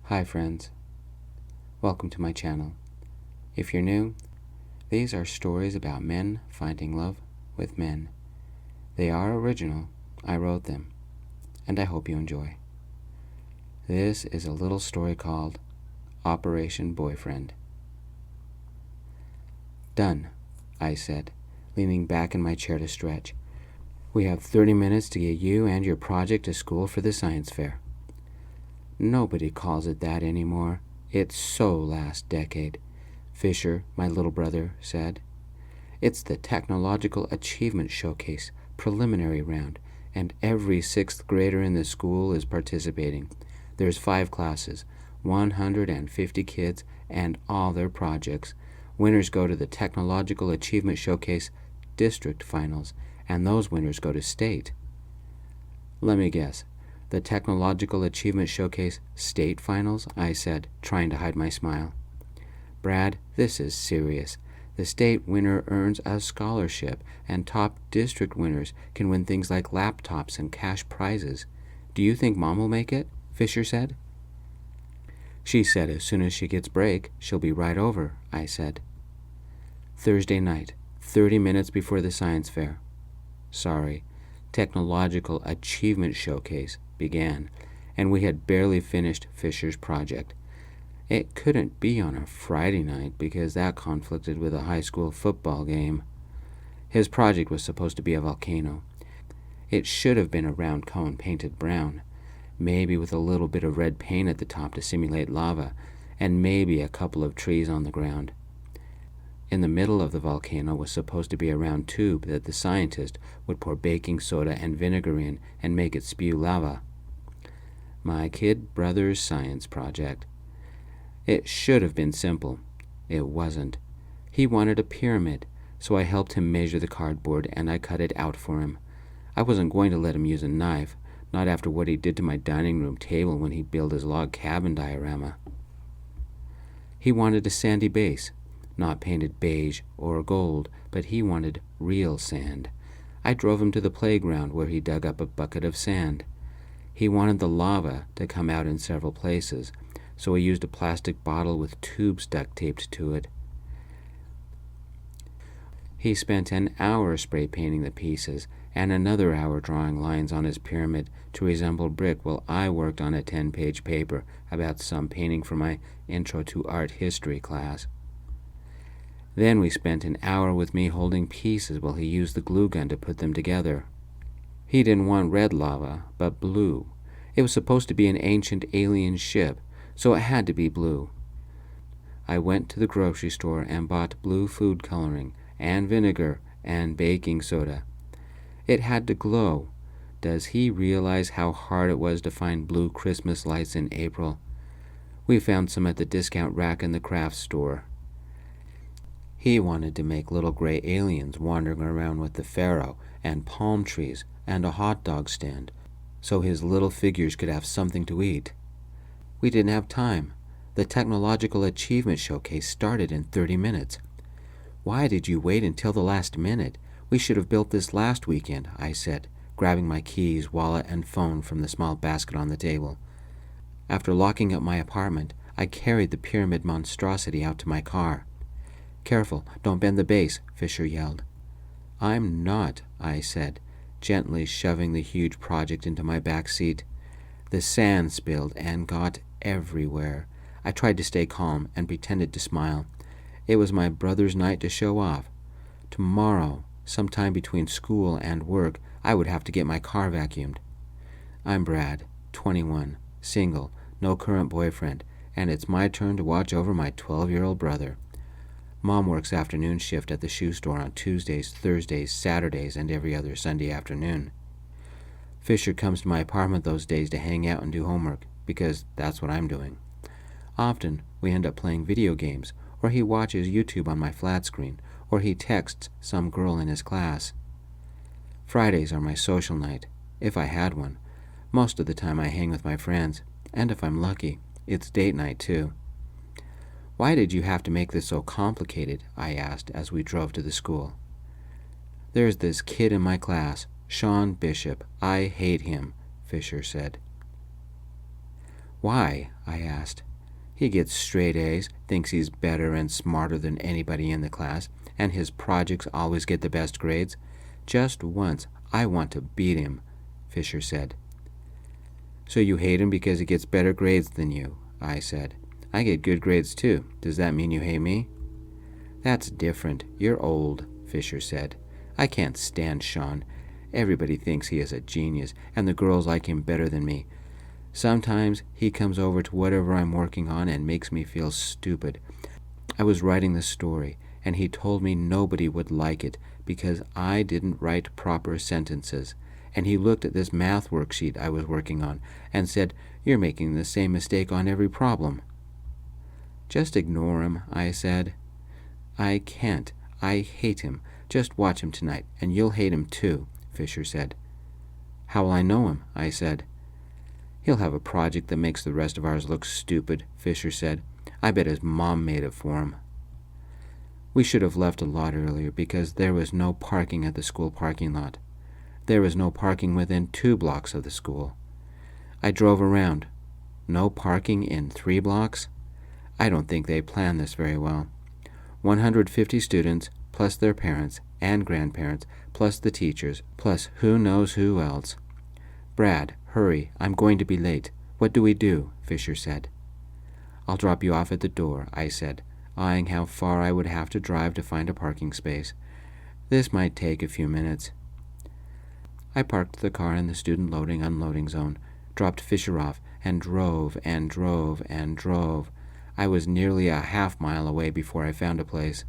Hi friends, welcome to my channel. If you're new, these are stories about men finding love with men. They are original, I wrote them, and I hope you enjoy. This is a little story called Operation Boyfriend. Done, I said, leaning back in my chair to stretch. We have 30 minutes to get you and your project to school for the science fair. Nobody calls it that anymore. It's so last decade, Fisher, my little brother, said. It's the Technological Achievement Showcase preliminary round, and every 6th grader in the school is participating. There's 5 classes, 150 kids, and all their projects. Winners go to the Technological Achievement Showcase district finals, and those winners go to state. Let me guess. The Technological Achievement Showcase state finals, I said, trying to hide my smile. Brad, this is serious. The state winner earns a scholarship, and top district winners can win things like laptops and cash prizes. Do you think Mom will make it? Fisher said. She said as soon as she gets break, she'll be right over, I said. Thursday night, 30 minutes before the science fair. Sorry, Technological Achievement Showcase began, and we had barely finished Fisher's project. It couldn't be on a Friday night because that conflicted with a high school football game. His project was supposed to be a volcano. It should have been a round cone painted brown, maybe with a little bit of red paint at the top to simulate lava, and maybe a couple of trees on the ground. In the middle of the volcano was supposed to be a round tube that the scientist would pour baking soda and vinegar in and make it spew lava. My kid brother's science project. It should have been simple. It wasn't. He wanted a pyramid, so I helped him measure the cardboard and I cut it out for him. I wasn't going to let him use a knife, not after what he did to my dining room table when he built his log cabin diorama. He wanted a sandy base, not painted beige or gold, but he wanted real sand. I drove him to the playground where he dug up a bucket of sand. He wanted the lava to come out in several places, so he used a plastic bottle with tubes duct taped to it. He spent an hour spray painting the pieces and another hour drawing lines on his pyramid to resemble brick while I worked on a 10-page paper about some painting for my Intro to Art History class. Then we spent an hour with me holding pieces while he used the glue gun to put them together. He didn't want red lava, but blue. It was supposed to be an ancient alien ship, so it had to be blue. I went to the grocery store and bought blue food coloring and vinegar and baking soda. It had to glow. Does he realize how hard it was to find blue Christmas lights in April? We found some at the discount rack in the craft store. He wanted to make little gray aliens wandering around with the pharaoh and palm trees and a hot dog stand, so his little figures could have something to eat. We didn't have time. The Technological Achievement Showcase started in 30 minutes. Why did you wait until the last minute? We should have built this last weekend, I said, grabbing my keys, wallet, and phone from the small basket on the table. After locking up my apartment, I carried the pyramid monstrosity out to my car. Careful, don't bend the base, Fisher yelled. I'm not, I said, gently shoving the huge project into my back seat. The sand spilled and got everywhere. I tried to stay calm and pretended to smile. It was my brother's night to show off. Tomorrow, sometime between school and work, I would have to get my car vacuumed. I'm Brad, 21, single, no current boyfriend, and it's my turn to watch over my 12-year-old brother. Mom works afternoon shift at the shoe store on Tuesdays, Thursdays, Saturdays, and every other Sunday afternoon. Fisher comes to my apartment those days to hang out and do homework, because that's what I'm doing. Often, we end up playing video games, or he watches YouTube on my flat screen, or he texts some girl in his class. Fridays are my social night, if I had one. Most of the time I hang with my friends, and if I'm lucky, it's date night too. Why did you have to make this so complicated? I asked as we drove to the school. There's this kid in my class, Sean Bishop. I hate him, Fisher said. Why? I asked. He gets straight A's, thinks he's better and smarter than anybody in the class, and his projects always get the best grades. Just once, I want to beat him, Fisher said. So you hate him because he gets better grades than you, I said. I get good grades too. Does that mean you hate me? That's different. You're old, Fisher said. I can't stand Sean. Everybody thinks he is a genius, and the girls like him better than me. Sometimes he comes over to whatever I'm working on and makes me feel stupid. I was writing the story, and he told me nobody would like it because I didn't write proper sentences. And he looked at this math worksheet I was working on and said, "You're making the same mistake on every problem." Just ignore him, I said. I can't. I hate him. Just watch him tonight, and you'll hate him too, Fisher said. How will I know him? I said. He'll have a project that makes the rest of ours look stupid, Fisher said. I bet his mom made it for him. We should have left a lot earlier because there was no parking at the school parking lot. There was no parking within 2 blocks of the school. I drove around. No parking in 3 blocks? I don't think they planned this very well. 150 students, plus their parents and grandparents, plus the teachers, plus who knows who else. Brad, hurry, I'm going to be late. What do we do? Fisher said. I'll drop you off at the door, I said, eyeing how far I would have to drive to find a parking space. This might take a few minutes. I parked the car in the student loading-unloading zone, dropped Fisher off, and drove and drove and drove. I was nearly a half-mile away before I found a place.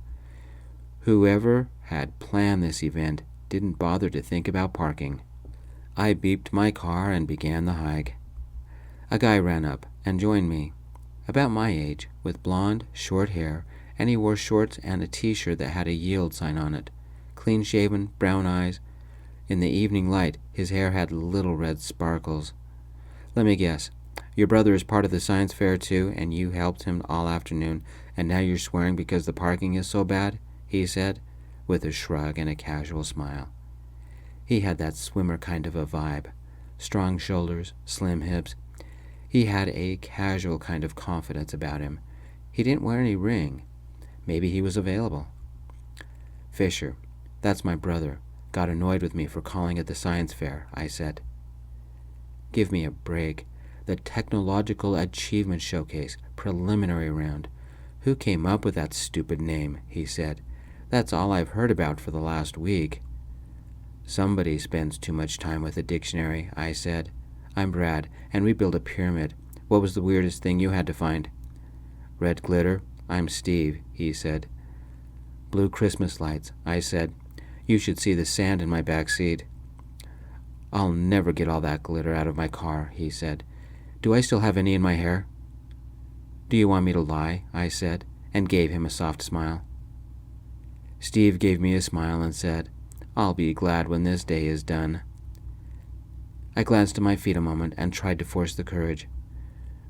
Whoever had planned this event didn't bother to think about parking. I beeped my car and began the hike. A guy ran up and joined me, about my age, with blonde, short hair, and he wore shorts and a t-shirt that had a yield sign on it. Clean-shaven, brown eyes. In the evening light, his hair had little red sparkles. Let me guess. Your brother is part of the science fair too, and you helped him all afternoon, and now you're swearing because the parking is so bad? He said, with a shrug and a casual smile. He had that swimmer kind of a vibe. Strong shoulders, slim hips. He had a casual kind of confidence about him. He didn't wear any ring. Maybe he was available. Fisher, that's my brother, got annoyed with me for calling it the science fair, I said. Give me a break. The Technological Achievement Showcase, preliminary round. Who came up with that stupid name? He said. That's all I've heard about for the last week. Somebody spends too much time with a dictionary, I said. I'm Brad, and we built a pyramid. What was the weirdest thing you had to find? Red glitter. I'm Steve, he said. Blue Christmas lights, I said. You should see the sand in my back seat. I'll never get all that glitter out of my car, he said. Do I still have any in my hair? Do you want me to lie? I said, and gave him a soft smile. Steve gave me a smile and said, I'll be glad when this day is done. I glanced at my feet a moment and tried to force the courage.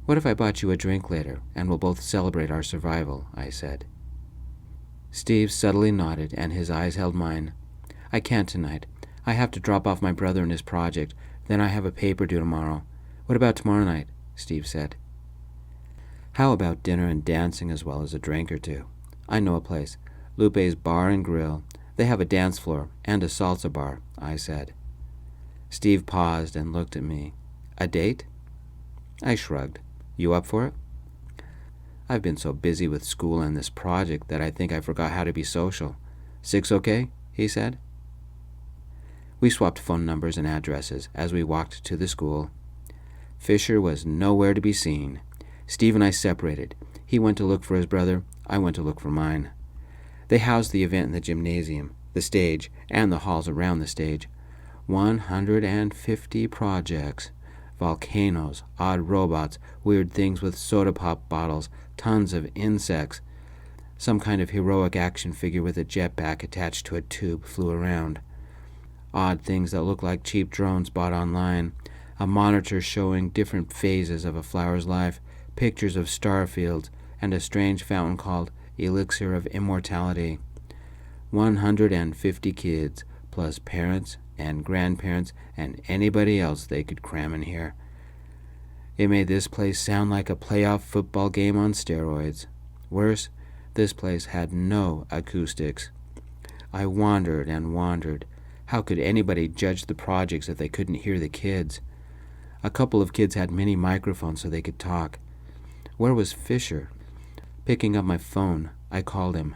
What if I bought you a drink later, and we'll both celebrate our survival? I said. Steve subtly nodded, and his eyes held mine. I can't tonight. I have to drop off my brother and his project. Then I have a paper due tomorrow. What about tomorrow night? Steve said. How about dinner and dancing as well as a drink or two? I know a place. Lupe's Bar and Grill. They have a dance floor and a salsa bar, I said. Steve paused and looked at me. A date? I shrugged. You up for it? I've been so busy with school and this project that I think I forgot how to be social. 6 okay? He said. We swapped phone numbers and addresses as we walked to the school. Fisher was nowhere to be seen. Steve and I separated. He went to look for his brother. I went to look for mine. They housed the event in the gymnasium, the stage, and the halls around the stage. 150 projects. Volcanoes, odd robots, weird things with soda pop bottles, tons of insects. Some kind of heroic action figure with a jetpack attached to a tube flew around. Odd things that looked like cheap drones bought online. A monitor showing different phases of a flower's life, pictures of star fields, and a strange fountain called Elixir of Immortality. 150 kids, plus parents and grandparents and anybody else they could cram in here. It made this place sound like a playoff football game on steroids. Worse, this place had no acoustics. I wandered and wandered. How could anybody judge the projects if they couldn't hear the kids? A couple of kids had mini microphones so they could talk. Where was Fisher? Picking up my phone, I called him.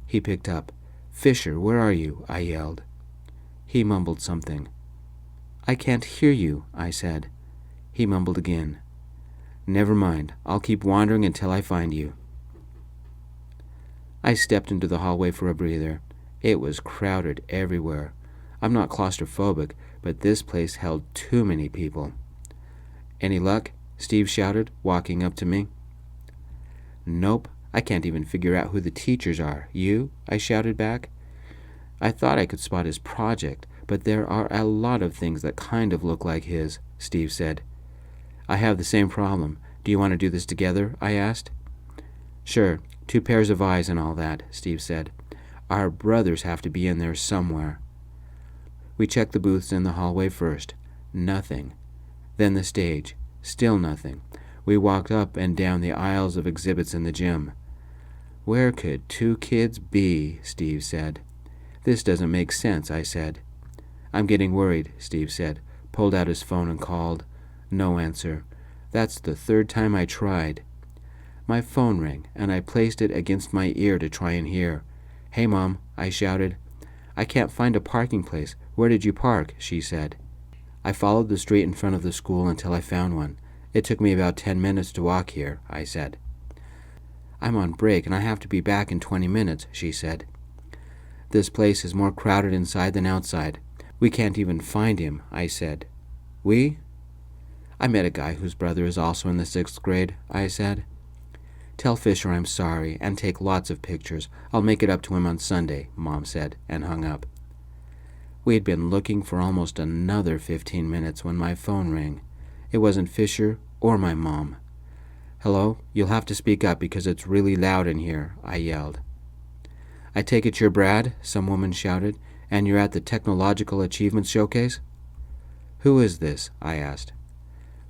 He picked up. "Fisher, where are you?" I yelled. He mumbled something. "I can't hear you," I said. He mumbled again. "Never mind. I'll keep wandering until I find you." I stepped into the hallway for a breather. It was crowded everywhere. I'm not claustrophobic, but this place held too many people. "Any luck?" Steve shouted, walking up to me. "Nope. I can't even figure out who the teachers are. You?" I shouted back. I thought I could spot his project, but there are a lot of things that kind of look like his, Steve said. "I have the same problem. Do you want to do this together?" I asked. "Sure. 2 pairs of eyes and all that," Steve said. "Our brothers have to be in there somewhere." We checked the booths in the hallway first. Nothing. Then the stage. Still nothing. We walked up and down the aisles of exhibits in the gym. "Where could 2 kids be?" Steve said. "This doesn't make sense," I said. "I'm getting worried," Steve said, pulled out his phone and called. No answer. That's the 3rd time I tried. My phone rang, and I placed it against my ear to try and hear. "Hey, Mom," I shouted. "I can't find a parking place. Where did you park?" she said. I followed the street in front of the school until I found one. "It took me about 10 minutes to walk here," I said. "I'm on break, and I have to be back in 20 minutes, she said. "This place is more crowded inside than outside. We can't even find him," I said. "We?" "I met a guy whose brother is also in the 6th grade, I said. "Tell Fisher I'm sorry, and take lots of pictures. I'll make it up to him on Sunday," Mom said, and hung up. We had been looking for almost another 15 minutes when my phone rang. It wasn't Fisher or my mom. "Hello? You'll have to speak up because it's really loud in here," I yelled. "I take it you're Brad," some woman shouted, "and you're at the Technological Achievements Showcase?" "Who is this?" I asked.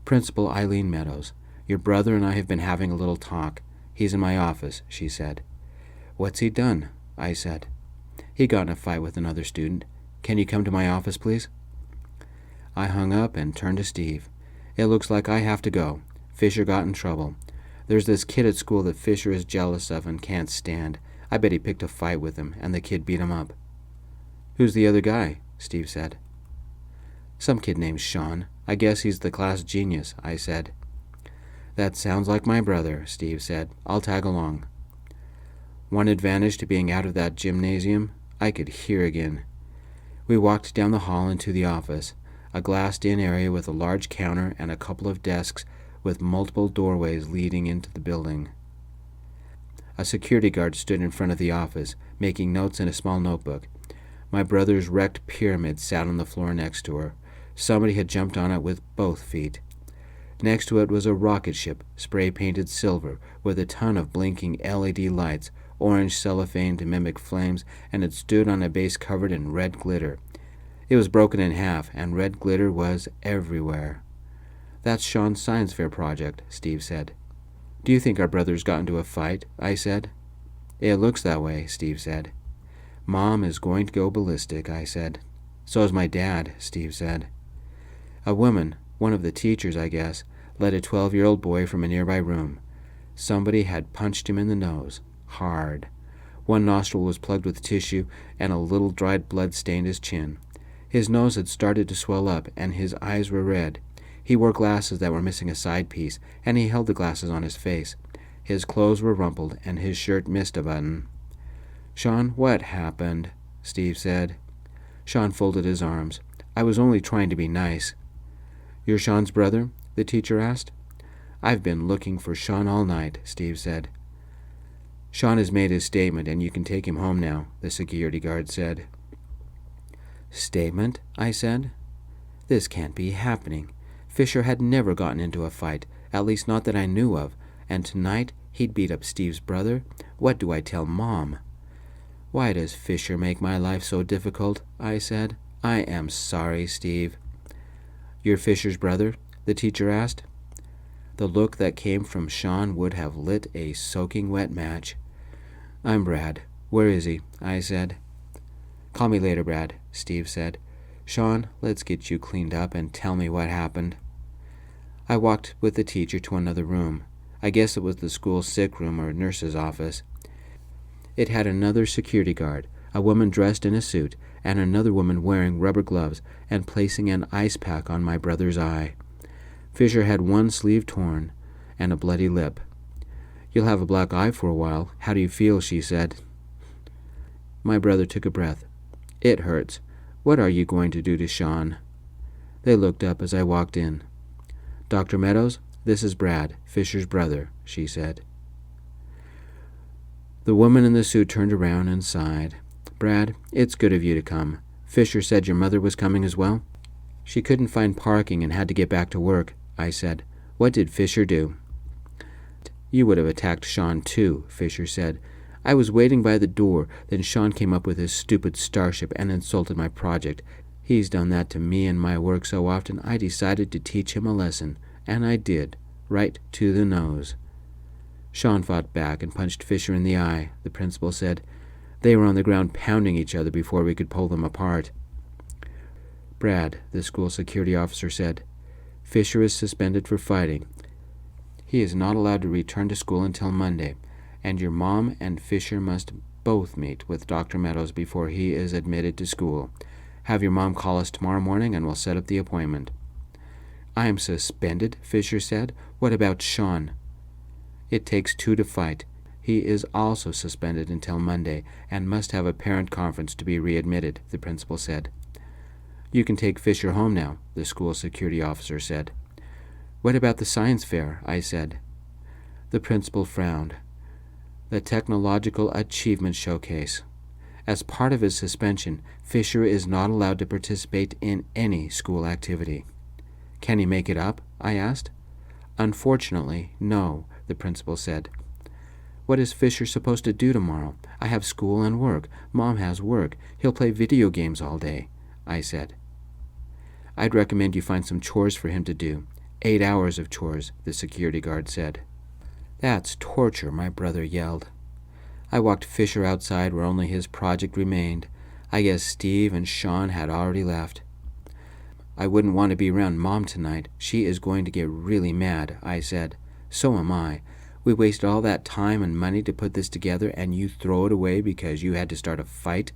"Principal Eileen Meadows. Your brother and I have been having a little talk. He's in my office," she said. "What's he done?" I said. "He got in a fight with another student. Can you come to my office, please?" I hung up and turned to Steve. "It looks like I have to go. Fisher got in trouble. There's this kid at school that Fisher is jealous of and can't stand. I bet he picked a fight with him, and the kid beat him up." "Who's the other guy?" Steve said. "Some kid named Sean. I guess he's the class genius," I said. "That sounds like my brother," Steve said. "I'll tag along." One advantage to being out of that gymnasium, I could hear again. We walked down the hall into the office, a glassed-in area with a large counter and a couple of desks with multiple doorways leading into the building. A security guard stood in front of the office, making notes in a small notebook. My brother's wrecked pyramid sat on the floor next to her. Somebody had jumped on it with both feet. Next to it was a rocket ship, spray-painted silver, with a ton of blinking LED lights, orange cellophane to mimic flames, and it stood on a base covered in red glitter. It was broken in half, and red glitter was everywhere. "That's Sean's science fair project," Steve said. "Do you think our brothers got into a fight?" I said. "It looks that way," Steve said. "Mom is going to go ballistic," I said. "So is my dad," Steve said. A woman, one of the teachers, I guess, led a 12-year-old boy from a nearby room. Somebody had punched him in the nose, hard. One nostril was plugged with tissue, and a little dried blood stained his chin. His nose had started to swell up, and his eyes were red. He wore glasses that were missing a side piece, and he held the glasses on his face. His clothes were rumpled, and his shirt missed a button. "Sean, what happened?" Steve said. Sean folded his arms. "I was only trying to be nice." "You're Sean's brother?" the teacher asked. "I've been looking for Sean all night," Steve said. "Sean has made his statement, and you can take him home now," the security guard said. "Statement?" I said. "This can't be happening. Fisher had never gotten into a fight, at least not that I knew of, and tonight he'd beat up Steve's brother. What do I tell Mom?" "Why does Fisher make my life so difficult?" I said. "I am sorry, Steve." "You're Fisher's brother?" the teacher asked. The look that came from Sean would have lit a soaking wet match. "I'm Brad. Where is he?" I said. "Call me later, Brad," Steve said. "Sean, let's get you cleaned up and tell me what happened." I walked with the teacher to another room. I guess it was the school sick room or nurse's office. It had another security guard, a woman dressed in a suit, and another woman wearing rubber gloves and placing an ice pack on my brother's eye. Fisher had one sleeve torn and a bloody lip. "You'll have a black eye for a while. How do you feel?" she said. My brother took a breath. "It hurts. What are you going to do to Sean?" They looked up as I walked in. "Dr. Meadows, this is Brad, Fisher's brother," she said. The woman in the suit turned around and sighed. "Brad, it's good of you to come. Fisher said your mother was coming as well?" "She couldn't find parking and had to get back to work," I said. "What did Fisher do?" "You would have attacked Sean too," Fisher said. "I was waiting by the door, then Sean came up with his stupid starship and insulted my project. He's done that to me and my work so often I decided to teach him a lesson, and I did, right to the nose." Sean fought back and punched Fisher in the eye, the principal said. "They were on the ground pounding each other before we could pull them apart." "Brad," the school security officer said, "Fisher is suspended for fighting. He is not allowed to return to school until Monday, and your mom and Fisher must both meet with Dr. Meadows before he is admitted to school. Have your mom call us tomorrow morning and we'll set up the appointment." "I am suspended," Fisher said. "What about Sean?" "It takes two to fight. He is also suspended until Monday and must have a parent conference to be readmitted," the principal said. "You can take Fisher home now," the school security officer said. "What about the science fair?" I said. The principal frowned. "The Technological Achievement Showcase. As part of his suspension, Fisher is not allowed to participate in any school activity." "Can he make it up?" I asked. "Unfortunately, no," the principal said. "What is Fisher supposed to do tomorrow? I have school and work. Mom has work. He'll play video games all day," I said. "I'd recommend you find some chores for him to do. 8 hours of chores," the security guard said. "That's torture," my brother yelled. I walked Fisher outside where only his project remained. I guess Steve and Sean had already left. "I wouldn't want to be around Mom tonight. She is going to get really mad," I said. "So am I. We wasted all that time and money to put this together, and you throw it away because you had to start a fight?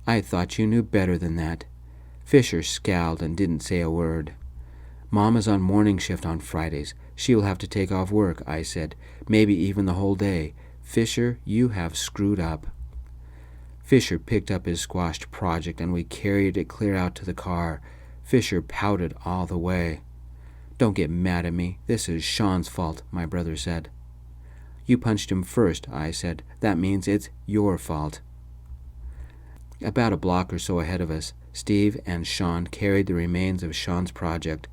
I thought you knew better than that." Fisher scowled and didn't say a word. "Mom is on morning shift on Fridays. She will have to take off work," I said. "Maybe even the whole day. Fisher, you have screwed up." Fisher picked up his squashed project and we carried it clear out to the car. Fisher pouted all the way. "Don't get mad at me. This is Sean's fault," my brother said. "You punched him first," I said. "That means it's your fault." About a block or so ahead of us, Steve and Sean carried the remains of Sean's project.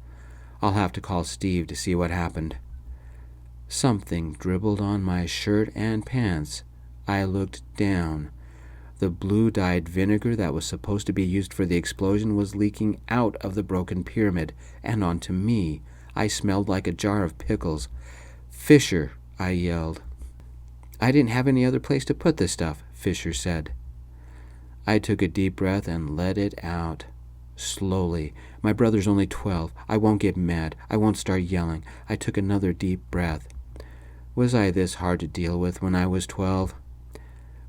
I'll have to call Steve to see what happened. Something dribbled on my shirt and pants. I looked down. The blue-dyed vinegar that was supposed to be used for the explosion was leaking out of the broken pyramid and onto me. I smelled like a jar of pickles. "Fisher!" I yelled. "I didn't have any other place to put this stuff," Fisher said. I took a deep breath and let it out. Slowly. My brother's only 12. I won't get mad. I won't start yelling. I took another deep breath. Was I this hard to deal with when I was 12?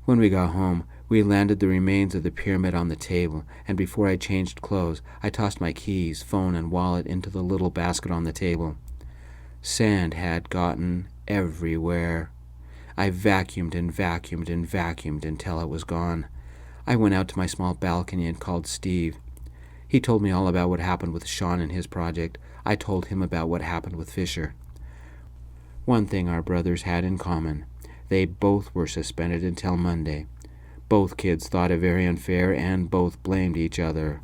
When we got home, we landed the remains of the pyramid on the table, and before I changed clothes, I tossed my keys, phone, and wallet into the little basket on the table. Sand had gotten everywhere. I vacuumed and vacuumed and vacuumed until it was gone. I went out to my small balcony and called Steve. He told me all about what happened with Sean and his project. I told him about what happened with Fisher. One thing our brothers had in common. They both were suspended until Monday. Both kids thought it very unfair and both blamed each other.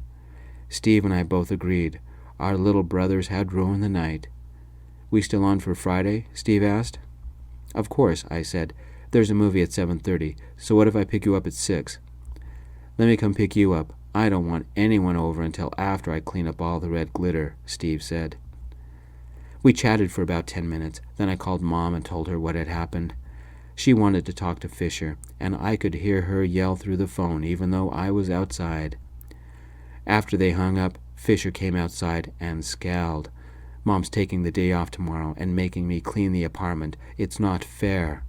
Steve and I both agreed. Our little brothers had ruined the night. "We still on for Friday?" Steve asked. "Of course," I said. "There's a movie at 7:30, so what if I pick you up at 6? "Let me come pick you up. I don't want anyone over until after I clean up all the red glitter," Steve said. We chatted for about 10 minutes, then I called Mom and told her what had happened. She wanted to talk to Fisher, and I could hear her yell through the phone even though I was outside. After they hung up, Fisher came outside and scowled. Mom's taking the day off tomorrow and making me clean the apartment. It's not fair.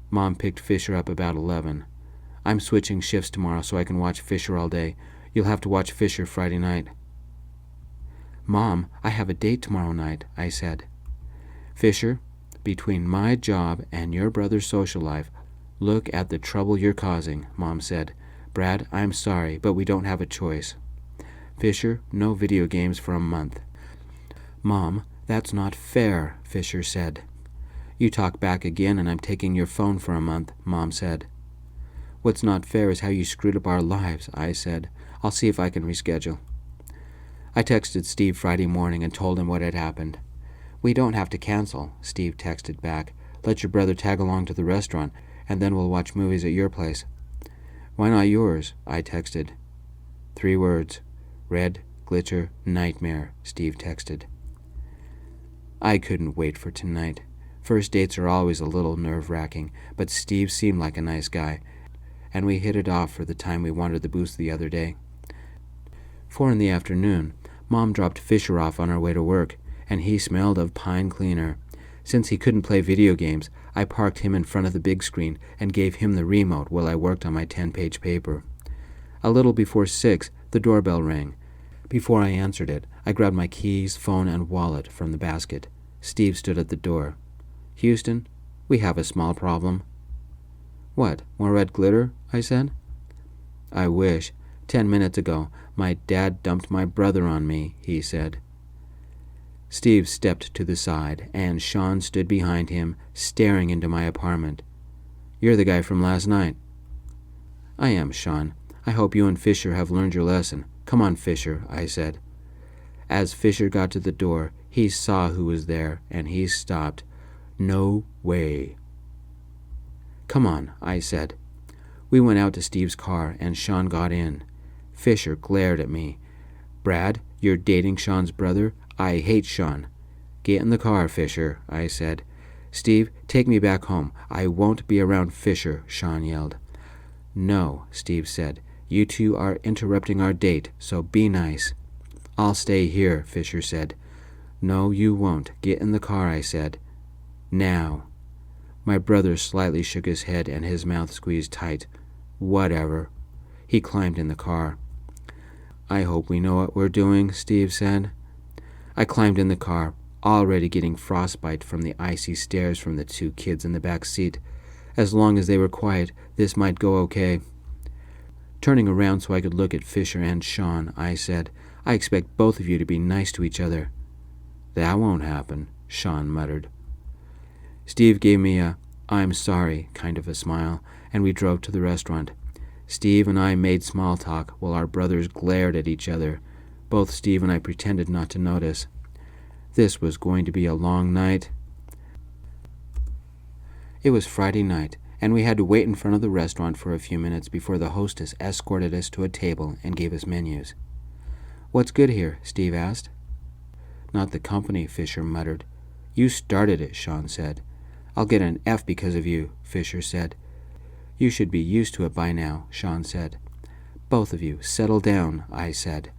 Mom picked Fisher up about 11. I'm switching shifts tomorrow so I can watch Fisher all day. You'll have to watch Fisher Friday night. Mom, I have a date tomorrow night, I said. Fisher, between my job and your brother's social life, look at the trouble you're causing, Mom said. Brad, I'm sorry, but we don't have a choice. Fisher, no video games for a month. Mom, that's not fair, Fisher said. You talk back again and I'm taking your phone for a month, Mom said. What's not fair is how you screwed up our lives, I said. I'll see if I can reschedule. I texted Steve Friday morning and told him what had happened. We don't have to cancel, Steve texted back. Let your brother tag along to the restaurant, and then we'll watch movies at your place. Why not yours? I texted. 3 words. Red, glitter, nightmare, Steve texted. I couldn't wait for tonight. First dates are always a little nerve-wracking, but Steve seemed like a nice guy, and we hit it off for the time we wandered the booth the other day. 4 in the afternoon, Mom dropped Fisher off on our way to work, and he smelled of pine cleaner. Since he couldn't play video games, I parked him in front of the big screen and gave him the remote while I worked on my 10-page paper. A little before 6, the doorbell rang. Before I answered it, I grabbed my keys, phone, and wallet from the basket. Steve stood at the door. Houston, we have a small problem. What, more red glitter? I said. I wish. 10 minutes ago, my dad dumped my brother on me, he said. Steve stepped to the side, and Sean stood behind him, staring into my apartment. You're the guy from last night. I am, Sean. I hope you and Fisher have learned your lesson. Come on, Fisher, I said. As Fisher got to the door, he saw who was there, and he stopped. No way. Come on, I said. We went out to Steve's car, and Sean got in. Fisher glared at me. Brad, you're dating Sean's brother? I hate Sean. Get in the car, Fisher, I said. Steve, take me back home. I won't be around Fisher, Sean yelled. No, Steve said. You two are interrupting our date, so be nice. I'll stay here, Fisher said. No, you won't. Get in the car, I said. Now. My brother slightly shook his head and his mouth squeezed tight. Whatever. He climbed in the car. I hope we know what we're doing, Steve said. I climbed in the car, already getting frostbite from the icy stares from the 2 kids in the back seat. As long as they were quiet, this might go okay. Turning around so I could look at Fisher and Sean, I said, I expect both of you to be nice to each other. That won't happen, Sean muttered. Steve gave me a I'm sorry kind of a smile, and we drove to the restaurant. Steve and I made small talk while our brothers glared at each other. Both Steve and I pretended not to notice. This was going to be a long night. It was Friday night, and we had to wait in front of the restaurant for a few minutes before the hostess escorted us to a table and gave us menus. What's good here? Steve asked. Not the company, Fisher muttered. You started it, Sean said. I'll get an F because of you, Fisher said. You should be used to it by now, Sean said. Both of you, settle down, I said.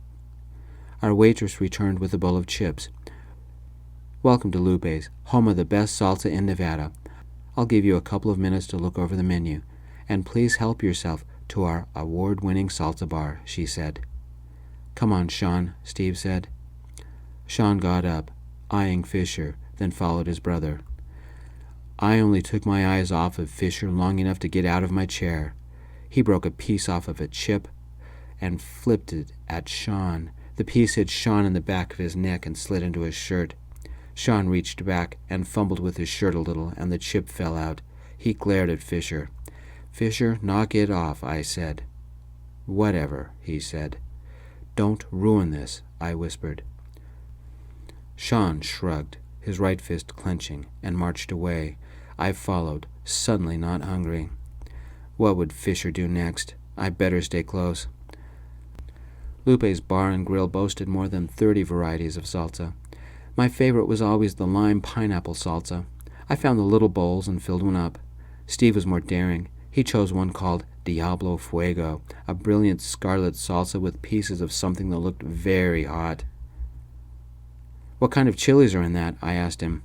Our waitress returned with a bowl of chips. Welcome to Lupe's, home of the best salsa in Nevada. I'll give you a couple of minutes to look over the menu, and please help yourself to our award-winning salsa bar, she said. Come on, Sean, Steve said. Sean got up, eyeing Fisher, then followed his brother. I only took my eyes off of Fisher long enough to get out of my chair. He broke a piece off of a chip and flipped it at Sean. The piece hit Sean in the back of his neck and slid into his shirt. Sean reached back and fumbled with his shirt a little, and the chip fell out. He glared at Fisher. Fisher, knock it off, I said. Whatever, he said. Don't ruin this, I whispered. Sean shrugged, his right fist clenching, and marched away. I followed, suddenly not hungry. What would Fisher do next? I better stay close. Lupe's bar and grill boasted more than 30 varieties of salsa. My favorite was always the lime pineapple salsa. I found the little bowls and filled one up. Steve was more daring. He chose one called Diablo Fuego, a brilliant scarlet salsa with pieces of something that looked very hot. "What kind of chilies are in that?" I asked him.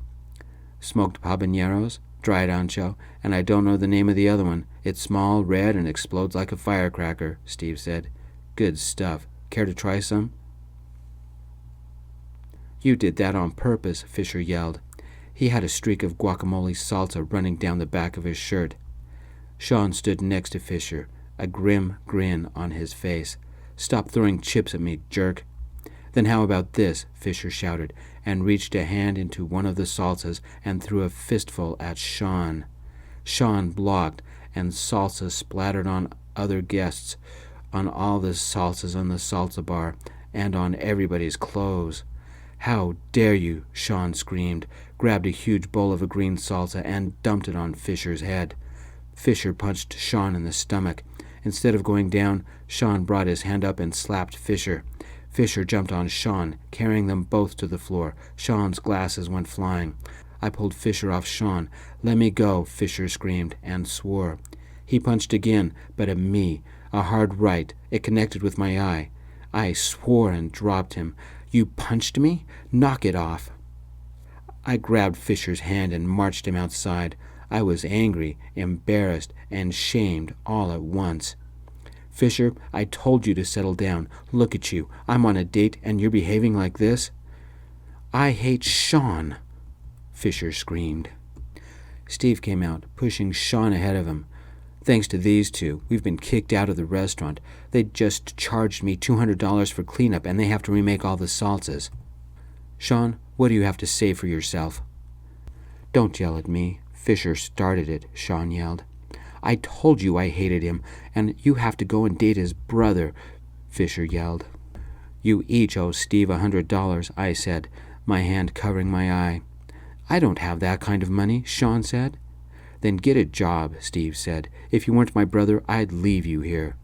"Smoked habaneros, dried ancho, and I don't know the name of the other one. It's small, red, and explodes like a firecracker," Steve said. "Good stuff. Care to try some?" "You did that on purpose," Fisher yelled. He had a streak of guacamole salsa running down the back of his shirt. Sean stood next to Fisher, a grim grin on his face. "Stop throwing chips at me, jerk." "Then how about this?" Fisher shouted, and reached a hand into one of the salsas and threw a fistful at Sean. Sean blocked, and salsa splattered on other guests, on all the salsas on the salsa bar, and on everybody's clothes. "How dare you!" Sean screamed, grabbed a huge bowl of a green salsa, and dumped it on Fisher's head. Fisher punched Sean in the stomach. Instead of going down, Sean brought his hand up and slapped Fisher. Fisher jumped on Sean, carrying them both to the floor. Sean's glasses went flying. I pulled Fisher off Sean. "Let me go," Fisher screamed, and swore. He punched again, but at me, a hard right. It connected with my eye. I swore and dropped him. "You punched me? Knock it off." I grabbed Fisher's hand and marched him outside. I was angry, embarrassed, and shamed all at once. "Fisher, I told you to settle down. Look at you. I'm on a date, and you're behaving like this." "I hate Sean," Fisher screamed. Steve came out, pushing Sean ahead of him. "Thanks to these two, we've been kicked out of the restaurant. They just charged me $200 for cleanup, and they have to remake all the salsas." "Sean, what do you have to say for yourself?" "Don't yell at me. Fisher started it," Sean yelled. "I told you I hated him, and you have to go and date his brother," Fisher yelled. "You each owe Steve $100, I said, my hand covering my eye. "I don't have that kind of money," Sean said. "Then get a job," Steve said. "If you weren't my brother, I'd leave you here."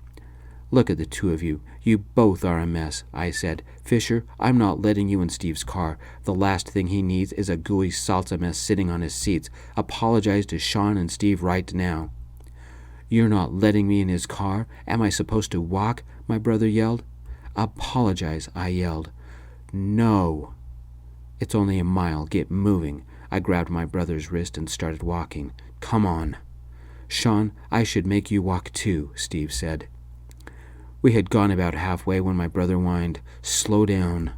"Look at the two of you. You both are a mess," I said. "Fisher, I'm not letting you in Steve's car. The last thing he needs is a gooey salsa mess sitting on his seats. Apologize to Sean and Steve right now." "You're not letting me in his car? Am I supposed to walk?" my brother yelled. "Apologize," I yelled. "No." "It's only a mile. Get moving." I grabbed my brother's wrist and started walking. "Come on." "Sean, I should make you walk too," Steve said. We had gone about halfway when my brother whined, "Slow down."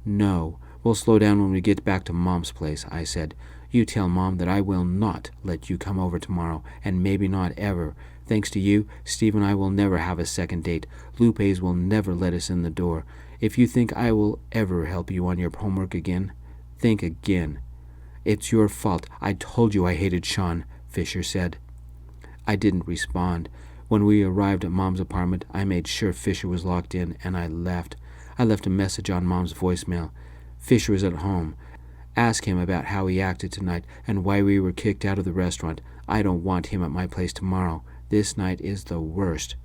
"No, we'll slow down when we get back to Mom's place," I said. "You tell Mom that I will not let you come over tomorrow, and maybe not ever. Thanks to you, Steve and I will never have a second date. Lupe's will never let us in the door. If you think I will ever help you on your homework again, think again." "It's your fault. I told you I hated Sean," Fisher said. I didn't respond. When we arrived at Mom's apartment, I made sure Fisher was locked in, and I left. I left a message on Mom's voicemail. "Fisher is at home. Ask him about how he acted tonight and why we were kicked out of the restaurant. I don't want him at my place tomorrow. This night is the worst."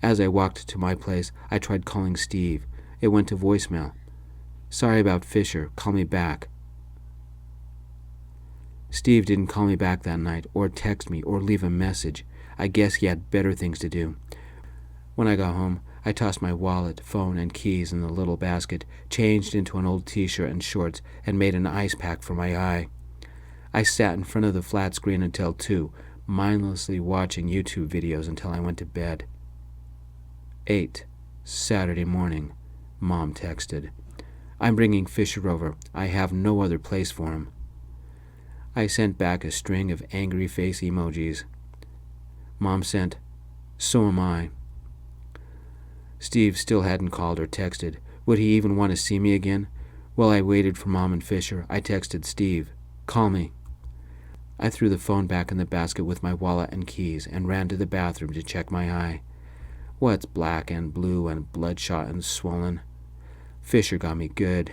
As I walked to my place, I tried calling Steve. It went to voicemail. "Sorry about Fisher. Call me back." Steve didn't call me back that night, or text me, or leave a message. I guess he had better things to do. When I got home, I tossed my wallet, phone, and keys in the little basket, changed into an old t-shirt and shorts, and made an ice pack for my eye. I sat in front of the flat screen until 2, mindlessly watching YouTube videos until I went to bed. 8. Saturday morning. Mom texted, "I'm bringing Fisher over. I have no other place for him." I sent back a string of angry face emojis. Mom sent, "So am I." Steve still hadn't called or texted. Would he even want to see me again? While I waited for Mom and Fisher, I texted Steve, "Call me." I threw the phone back in the basket with my wallet and keys and ran to the bathroom to check my eye. What's black and blue and bloodshot and swollen? Fisher got me good.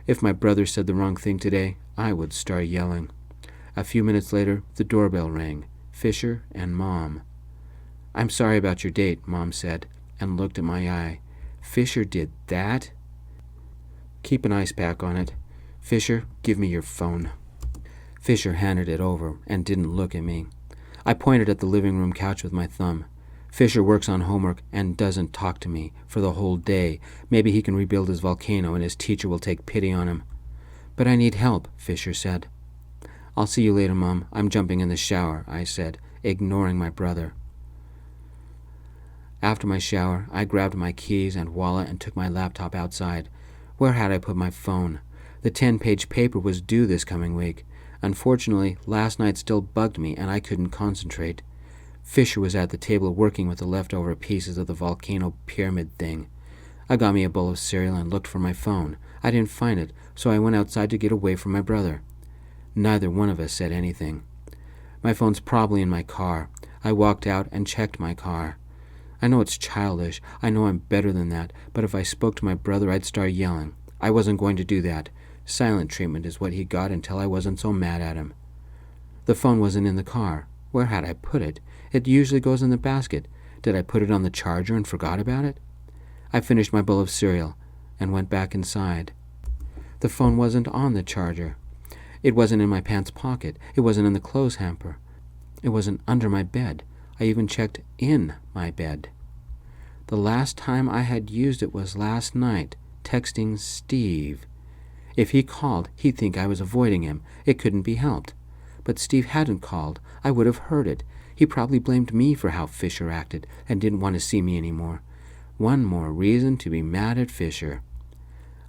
If my brother said the wrong thing today, I would start yelling. A few minutes later, the doorbell rang. Fisher and Mom. "I'm sorry about your date," Mom said, and looked at my eye. "Fisher did that?" Keep an ice pack on it. Fisher, give me your phone." Fisher handed it over and didn't look at me. I pointed at the living room couch with my thumb. Fisher works on homework and doesn't talk to me for the whole day. Maybe he can rebuild his volcano and his teacher will take pity on him. "But I need help," Fisher said. "I'll see you later, Mom. I'm jumping in the shower," I said, ignoring my brother. After my shower, I grabbed my keys and wallet and took my laptop outside. Where had I put my phone? The 10-page paper was due this coming week. Unfortunately, last night still bugged me and I couldn't concentrate. Fisher was at the table working with the leftover pieces of the volcano pyramid thing. I got me a bowl of cereal and looked for my phone. I didn't find it, so I went outside to get away from my brother. Neither one of us said anything. My phone's probably in my car. I walked out and checked my car. I know it's childish. I know I'm better than that, but if I spoke to my brother, I'd start yelling. I wasn't going to do that. Silent treatment is what he got until I wasn't so mad at him. The phone wasn't in the car. Where had I put it? It usually goes in the basket. Did I put it on the charger and forgot about it? I finished my bowl of cereal and went back inside. The phone wasn't on the charger. It wasn't in my pants pocket. It wasn't in the clothes hamper. It wasn't under my bed. I even checked in my bed. The last time I had used it was last night, texting Steve. If he called, he'd think I was avoiding him. It couldn't be helped. But Steve hadn't called. I would have heard it. He probably blamed me for how Fisher acted and didn't want to see me anymore. One more reason to be mad at Fisher.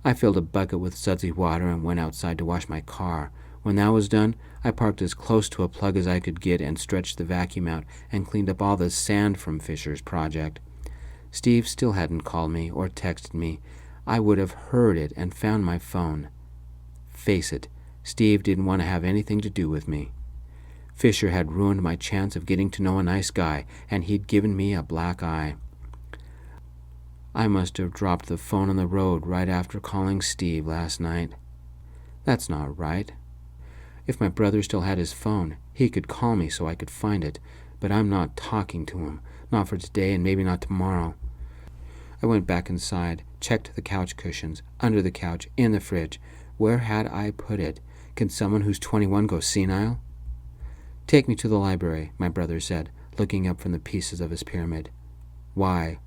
I filled a bucket with sudsy water and went outside to wash my car. When that was done, I parked as close to a plug as I could get and stretched the vacuum out and cleaned up all the sand from Fisher's project. Steve still hadn't called me or texted me. I would have heard it and found my phone. Face it, Steve didn't want to have anything to do with me. Fisher had ruined my chance of getting to know a nice guy, and he'd given me a black eye. I must have dropped the phone on the road right after calling Steve last night. That's not right. If my brother still had his phone, he could call me so I could find it, but I'm not talking to him, not for today and maybe not tomorrow. I went back inside, checked the couch cushions, under the couch, in the fridge. Where had I put it? Can someone who's 21 go senile? "Take me to the library," my brother said, looking up from the pieces of his pyramid. "Why?"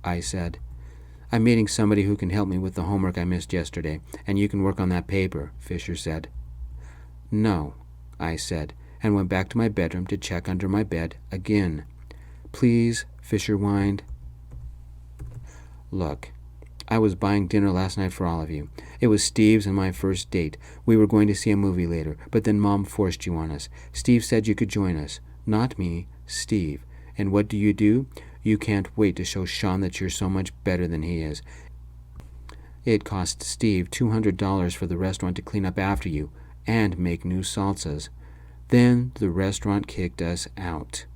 I said. "I'm meeting somebody who can help me with the homework I missed yesterday, and you can work on that paper," Fisher said. "No," I said, and went back to my bedroom to check under my bed again. "Please," Fisher whined. "Look, I was buying dinner last night for all of you. It was Steve's and my first date. We were going to see a movie later, but then Mom forced you on us. Steve said you could join us. Not me, Steve. And what do? You can't wait to show Sean that you're so much better than he is. It cost Steve $200 for the restaurant to clean up after you and make new salsas. Then the restaurant kicked us out.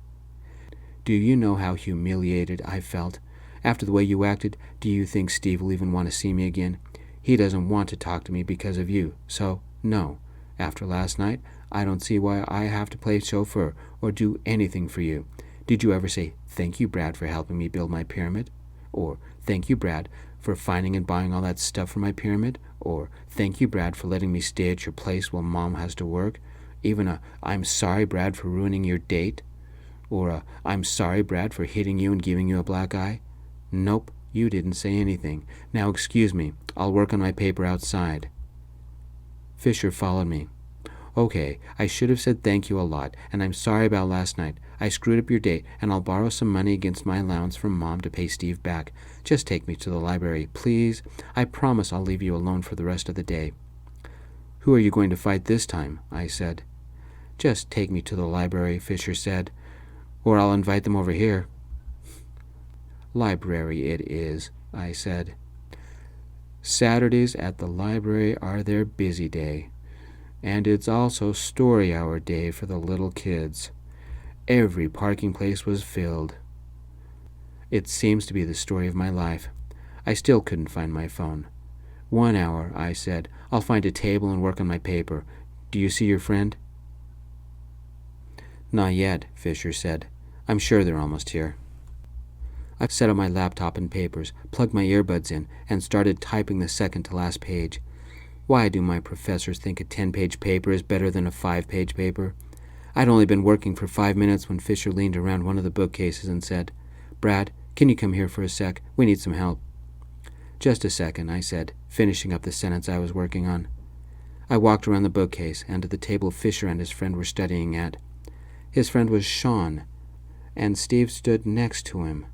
Do you know how humiliated I felt? After the way you acted, do you think Steve will even want to see me again? He doesn't want to talk to me because of you, so no. After last night, I don't see why I have to play chauffeur or do anything for you. Did you ever say, 'Thank you, Brad, for helping me build my pyramid'? Or, 'Thank you, Brad, for finding and buying all that stuff for my pyramid'? Or, 'Thank you, Brad, for letting me stay at your place while Mom has to work'? Even a 'I'm sorry, Brad, for ruining your date'? Or a 'I'm sorry, Brad, for hitting you and giving you a black eye'? Nope, you didn't say anything. Now excuse me, I'll work on my paper outside." Fisher followed me. "Okay, I should have said thank you a lot, and I'm sorry about last night. I screwed up your date, and I'll borrow some money against my allowance from Mom to pay Steve back. Just take me to the library, please. I promise I'll leave you alone for the rest of the day." "Who are you going to fight this time?" I said. "Just take me to the library," Fisher said, "or I'll invite them over here." "Library it is," I said. Saturdays at the library are their busy day, and it's also story hour day for the little kids. Every parking place was filled. It seems to be the story of my life. I still couldn't find my phone. 1 hour, I said. I'll find a table and work on my paper. Do you see your friend? "Not yet," Fisher said. "I'm sure they're almost here." I set up my laptop and papers, plugged my earbuds in, and started typing the second to last page. Why do my professors think a 10-page paper is better than a 5-page paper? I'd only been working for 5 minutes when Fisher leaned around one of the bookcases and said, "Brad, can you come here for a sec? We need some help." "Just a second," I said, finishing up the sentence I was working on. I walked around the bookcase and to the table Fisher and his friend were studying at. His friend was Sean, and Steve stood next to him.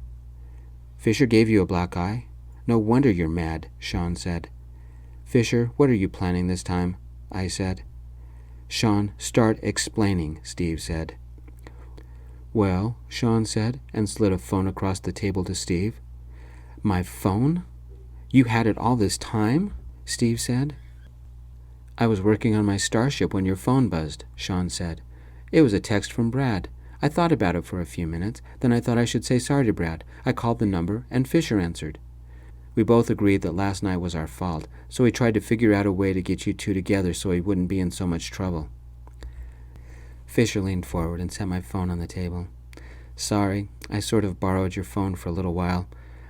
"Fisher gave you a black eye? No wonder you're mad," Sean said. "Fisher, what are you planning this time?" I said. "Sean, start explaining," Steve said. "Well," Sean said, and slid a phone across the table to Steve. "My phone? You had it all this time?" Steve said. "I was working on my starship when your phone buzzed," Sean said. "It was a text from Brad. I thought about it for a few minutes, then I thought I should say sorry to Brad. I called the number, and Fisher answered. We both agreed that last night was our fault, so we tried to figure out a way to get you two together so he wouldn't be in so much trouble." Fisher leaned forward and set my phone on the table. "Sorry, I sort of borrowed your phone for a little while.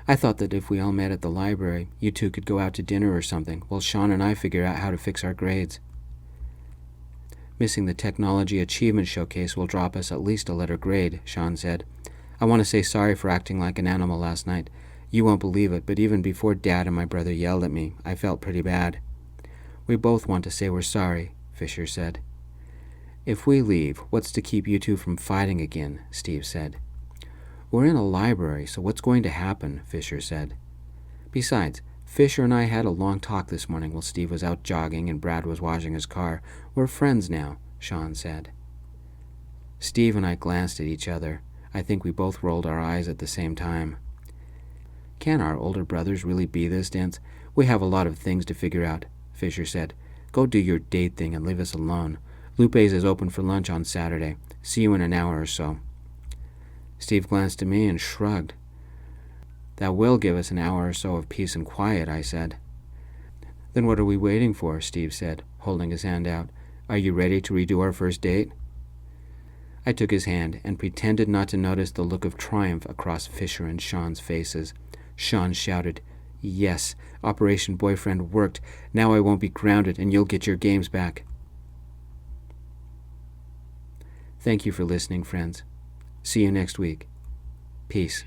I thought that if we all met at the library, you two could go out to dinner or something, while Sean and I figure out how to fix our grades. Missing the Technology Achievement Showcase will drop us at least a letter grade," Sean said. "I want to say sorry for acting like an animal last night. You won't believe it, but even before Dad and my brother yelled at me, I felt pretty bad." "We both want to say we're sorry," Fisher said. "If we leave, what's to keep you two from fighting again?" Steve said. "We're in a library, so what's going to happen?" Fisher said. "Besides, Fisher and I had a long talk this morning while Steve was out jogging and Brad was washing his car. We're friends now," Sean said. Steve and I glanced at each other. I think we both rolled our eyes at the same time. "Can our older brothers really be this dense? We have a lot of things to figure out," Fisher said. "Go do your date thing and leave us alone. Lupe's is open for lunch on Saturday. See you in an hour or so." Steve glanced at me and shrugged. "That will give us an hour or so of peace and quiet," I said. "Then what are we waiting for?" Steve said, holding his hand out. "Are you ready to redo our first date?" I took his hand and pretended not to notice the look of triumph across Fisher and Sean's faces. Sean shouted, "Yes, Operation Boyfriend worked. Now I won't be grounded and you'll get your games back." Thank you for listening, friends. See you next week. Peace.